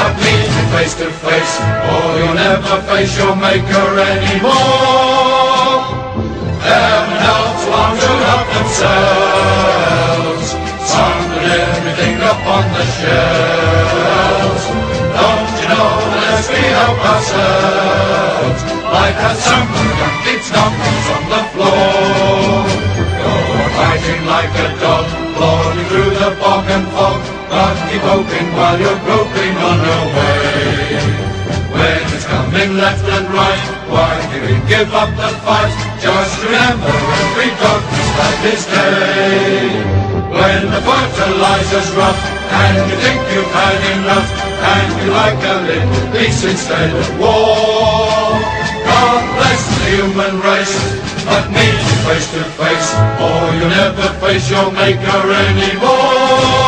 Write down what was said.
but meet it face to face, or you'll never face your maker anymore. Heaven helps ones who help themselves, some put everything up on the shelves. Don't you know, unless we help ourselves, life has someone that keeps knocking from the floor. Go on fighting like a dog, plodding through the bog and fog, but keep hoping while you're groping on your way. When it's coming left and right, why give up the fight? Just remember every darkness that is day. When the fertilizer's rough and you think you've had enough, and you like a little peace instead of war, God bless the human race, but meet you face to face, or you'll never face your maker anymore.